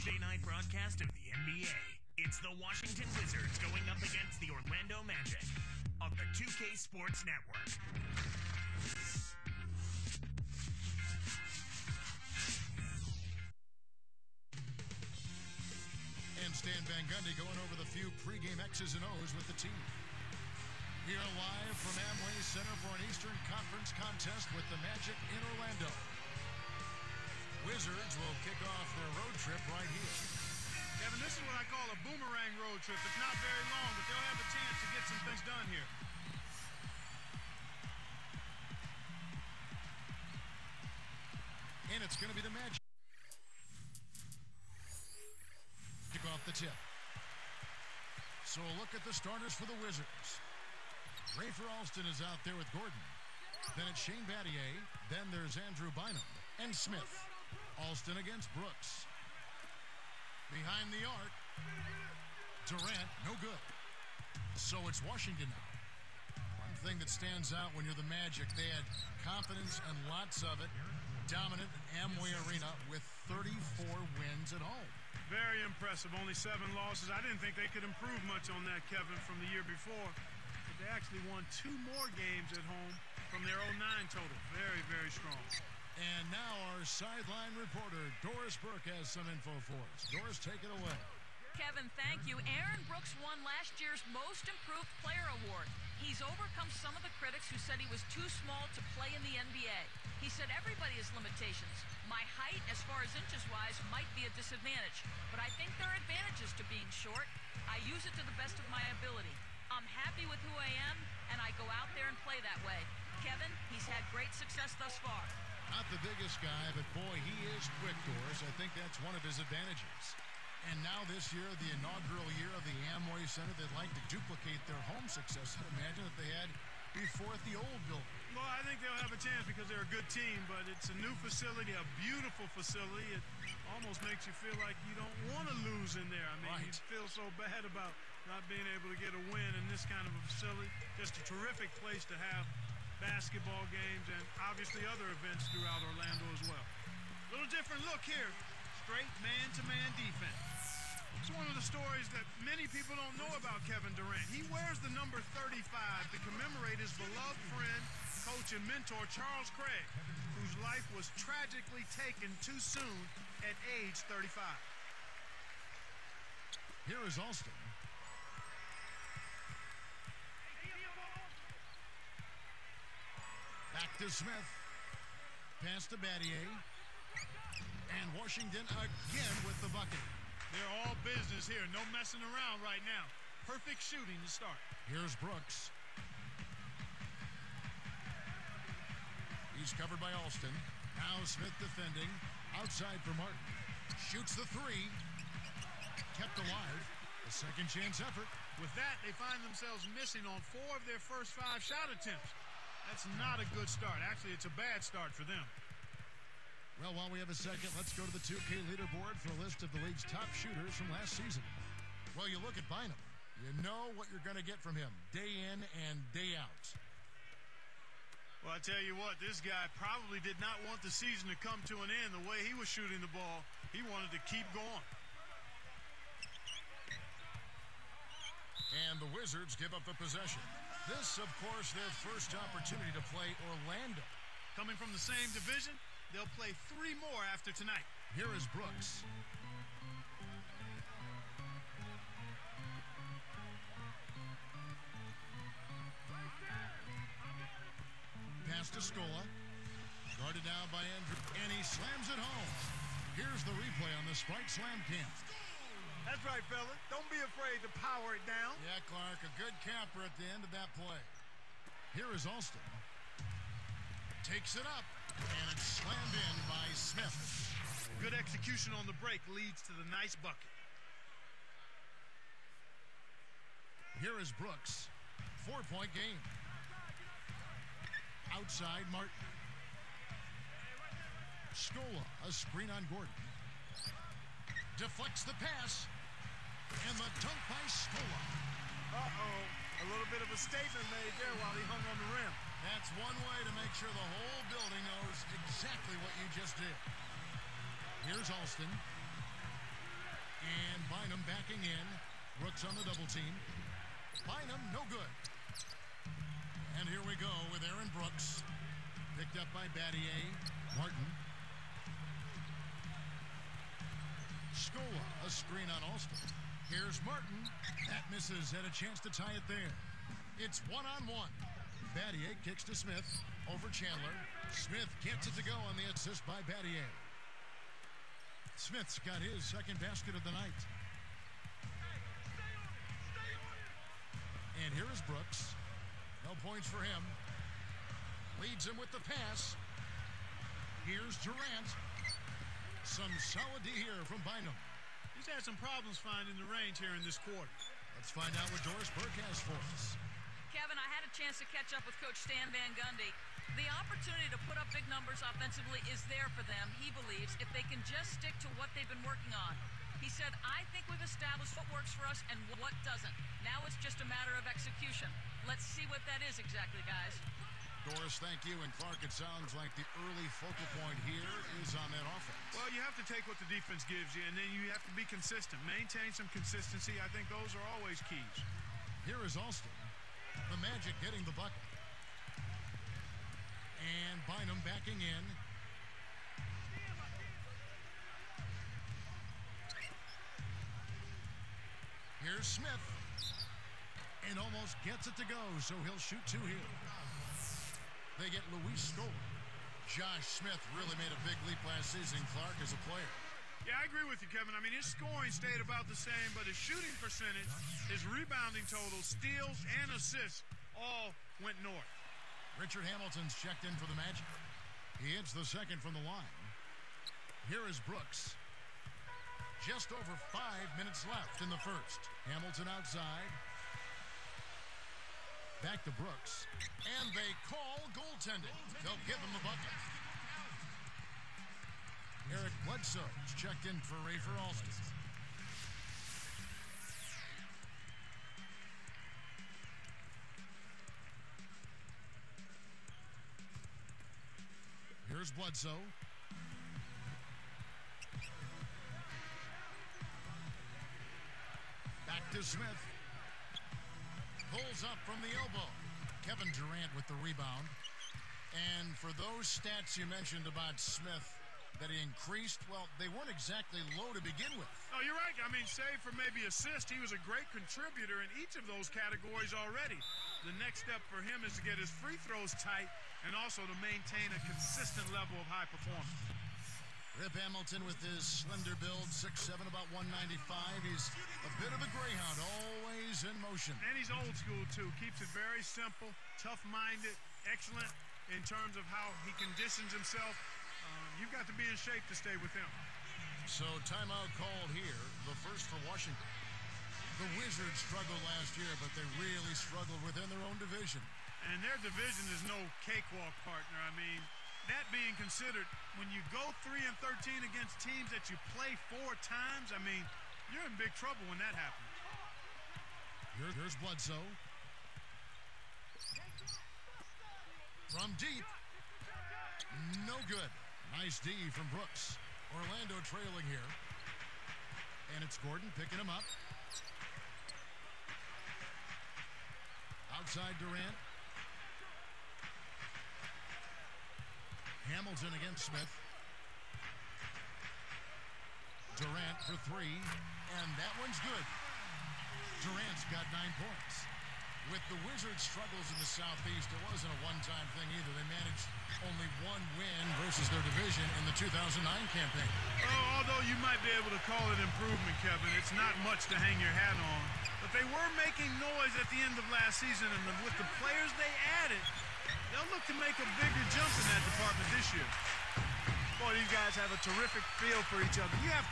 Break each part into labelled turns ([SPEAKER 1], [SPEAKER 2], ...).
[SPEAKER 1] Thursday night broadcast of the NBA. It's the Washington Wizards going up against the Orlando Magic of the 2K Sports Network.
[SPEAKER 2] And Stan Van Gundy going over the few pregame X's and O's with the team. We are live from Amway Center for an Eastern Conference contest with the Magic in Orlando. Wizards will kick off their road trip right here.
[SPEAKER 3] Kevin, this is what I call a boomerang road trip. It's not very long, but they'll have a chance to get some things done here.
[SPEAKER 2] And it's going to be the Magic. Kick off the tip. So a look at the starters for the Wizards. Rafer Alston is out there with Gordon. Then it's Shane Battier. Then there's Andrew Bynum and Smith. Alston against Brooks. Behind the arc. Durant, no good. So it's Washington now. One thing that stands out when you're the Magic, they had confidence and lots of it. Dominant in Amway Arena with 34 wins at home.
[SPEAKER 3] Very impressive. Only 7 losses. I didn't think they could improve much on that, Kevin, from the year before. But they actually won 2 more games at home from their 09 total. Very, very strong.
[SPEAKER 2] And now our sideline reporter, Doris Burke, has some info for us. Doris, take it away.
[SPEAKER 4] Kevin, thank you. Aaron Brooks won last year's Most Improved Player Award. He's overcome some of the critics who said he was too small to play in the NBA. He said everybody has limitations. My height, as far as inches-wise, might be a disadvantage, but I think there are advantages to being short. I use it to the best of my ability. I'm happy with who I am, and I go out there and play that way. Kevin, he's had great success thus far.
[SPEAKER 2] Not the biggest guy, but boy, he is quick, Doris. I think that's one of his advantages. And now this year, the inaugural year of the Amway Center, they'd like to duplicate their home success. I'd imagine that they had before at the old building.
[SPEAKER 3] Well, I think they'll have a chance because they're a good team, but it's a new facility, a beautiful facility. It almost makes you feel like you don't want to lose in there. I mean,
[SPEAKER 2] right.
[SPEAKER 3] You feel so bad about not being able to get a win in this kind of a facility. Just a terrific place to have basketball games and obviously other events throughout Orlando as well. Little different look here. Straight man-to-man defense. It's one of the stories that many people don't know about Kevin Durant. He wears the number 35 to commemorate his beloved friend, coach, and mentor, Charles Craig, whose life was tragically taken too soon at age 35.
[SPEAKER 2] Here is Alston. Back to Smith. Pass to Battier. And Washington again with the bucket.
[SPEAKER 3] They're all business here. No messing around right now. Perfect shooting to start.
[SPEAKER 2] Here's Brooks. He's covered by Alston. Now Smith defending. Outside for Martin. Shoots the 3. Kept alive. A second chance effort.
[SPEAKER 3] With that, they find themselves missing on 4 of their first 5 shot attempts. That's not a good start. Actually, it's a bad start for them.
[SPEAKER 2] Well, while we have a second, let's go to the 2K leaderboard for a list of the league's top shooters from last season. Well, you look at Bynum. You know what you're going to get from him day in and day out.
[SPEAKER 3] Well, I tell you what, this guy probably did not want the season to come to an end the way he was shooting the ball. He wanted to keep going.
[SPEAKER 2] And the Wizards give up the possession. This, of course, their first opportunity to play Orlando.
[SPEAKER 3] Coming from the same division, they'll play 3 more after tonight.
[SPEAKER 2] Here is Brooks. Pass to Scola. Guarded now by Andrew. And he slams it home. Here's the replay on the Sprite Slam cam.
[SPEAKER 3] That's right, fella. Don't be afraid to power it down.
[SPEAKER 2] Yeah, Clark, a good capper at the end of that play. Here is Alston. Takes it up, and it's slammed in by Smith.
[SPEAKER 3] Good execution on the break leads to the nice bucket.
[SPEAKER 2] Here is Brooks. 4-point game. Outside, Martin. Scola, a screen on Gordon. Deflects the pass. And the dunk by Scola.
[SPEAKER 3] Uh-oh. A little bit of a statement made there while he hung on the rim.
[SPEAKER 2] That's one way to make sure the whole building knows exactly what you just did. Here's Alston. And Bynum backing in. Brooks on the double team. Bynum, no good. And here we go with Aaron Brooks. Picked up by Battier. Martin. Scola, a screen on Alston. Here's Martin. That misses. Had a chance to tie it there. It's one-on-one. Battier kicks to Smith. Over Chandler. Smith gets it to go on the assist by Battier. Smith's got his second basket of the night. And here is Brooks. No points for him. Leads him with the pass. Here's Durant. Some solid D here from Bynum.
[SPEAKER 3] He's had some problems finding the range here in this quarter.
[SPEAKER 2] Let's find out what Doris Burke has for us.
[SPEAKER 4] Kevin, I had a chance to catch up with Coach Stan Van Gundy. The opportunity to put up big numbers offensively is there for them, he believes, if they can just stick to what they've been working on. He said, I think we've established what works for us and what doesn't. Now it's just a matter of execution. Let's see what that is exactly, guys.
[SPEAKER 2] Doris, thank you. And Clark, it sounds like the early focal point here is on that offense.
[SPEAKER 3] Well, you have to take what the defense gives you, and then you have to be consistent. Maintain some consistency. I think those are always keys.
[SPEAKER 2] Here is Alston. The Magic getting the bucket. And Bynum backing in. Here's Smith. And almost gets it to go, so he'll shoot two here. They get Luis Scola. Josh Smith really made a big leap last season, Clark, as a player.
[SPEAKER 3] Yeah, I agree with you, Kevin. I mean, his scoring stayed about the same, but his shooting percentage, his rebounding total, steals, and assists all went north.
[SPEAKER 2] Richard Hamilton's checked in for the Magic. He hits the second from the line. Here is Brooks. Just over 5 minutes left in the first. Hamilton outside. Back to Brooks. And they call goaltending. They'll give him the bucket. Eric Bledsoe's checked in for Rafer Alston. Here's Bledsoe. Back to Smith. Pulls up from the elbow. Kevin Durant with the rebound. And for those stats you mentioned about Smith, that he increased, well, they weren't exactly low to begin with.
[SPEAKER 3] Oh, you're right. I mean, save for maybe assist, he was a great contributor in each of those categories already. The next step for him is to get his free throws tight and also to maintain a consistent level of high performance.
[SPEAKER 2] Rip Hamilton with his slender build, 6'7", about 195. He's a bit of a greyhound, always in motion.
[SPEAKER 3] And he's old school, too. Keeps it very simple, tough-minded, excellent in terms of how he conditions himself. You've got to be in shape to stay with him.
[SPEAKER 2] So timeout called here, the first for Washington. The Wizards struggled last year, but they really struggled within their own division.
[SPEAKER 3] And their division is no cakewalk, partner. I mean, that being considered, when you go 3-13 against teams that you play 4 times, I mean, you're in big trouble when that happens.
[SPEAKER 2] Here's Bledsoe. From deep. No good. Nice D from Brooks. Orlando trailing here. And it's Gordon picking him up. Outside Durant. Hamilton against Smith. Durant for 3. And that one's good. Durant's got 9 points. With the Wizards' struggles in the Southeast, it wasn't a one-time thing either. They managed only 1 win versus their division in the 2009 campaign.
[SPEAKER 3] Oh, although you might be able to call it improvement, Kevin, it's not much to hang your hat on. But they were making noise at the end of last season, and with the players they added, they'll look to make a bigger jump in that department this year. Boy, these guys have a terrific feel for each other. You have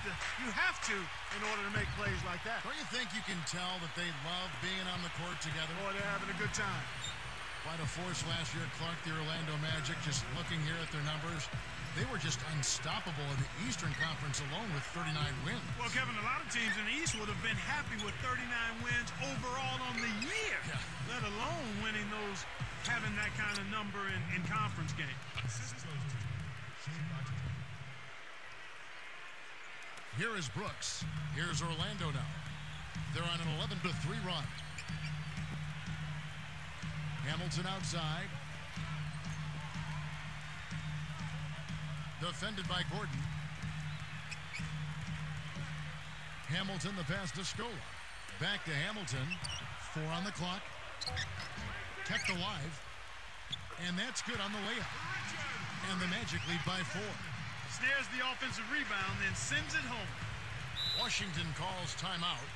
[SPEAKER 3] to in order to make plays like that.
[SPEAKER 2] Don't you think you can tell that they love being on the court together?
[SPEAKER 3] Boy, they're having a good time.
[SPEAKER 2] Quite a force last year, Clark, the Orlando Magic. Just looking here at their numbers, they were just unstoppable in the Eastern Conference alone with 39 wins.
[SPEAKER 3] Well, Kevin, a lot of teams in the East would have been happy with 39 wins overall on the year, let alone winning those, having that kind of number in conference games.
[SPEAKER 2] Here is Brooks. Here's Orlando now. They're on an 11-3 run. Hamilton outside. Defended by Gordon. Hamilton, the pass to Scola. Back to Hamilton. 4 on the clock. Kept alive. And that's good on the layup. And the Magic lead by 4.
[SPEAKER 3] Snares the offensive rebound, then sends it home.
[SPEAKER 2] Washington calls timeout.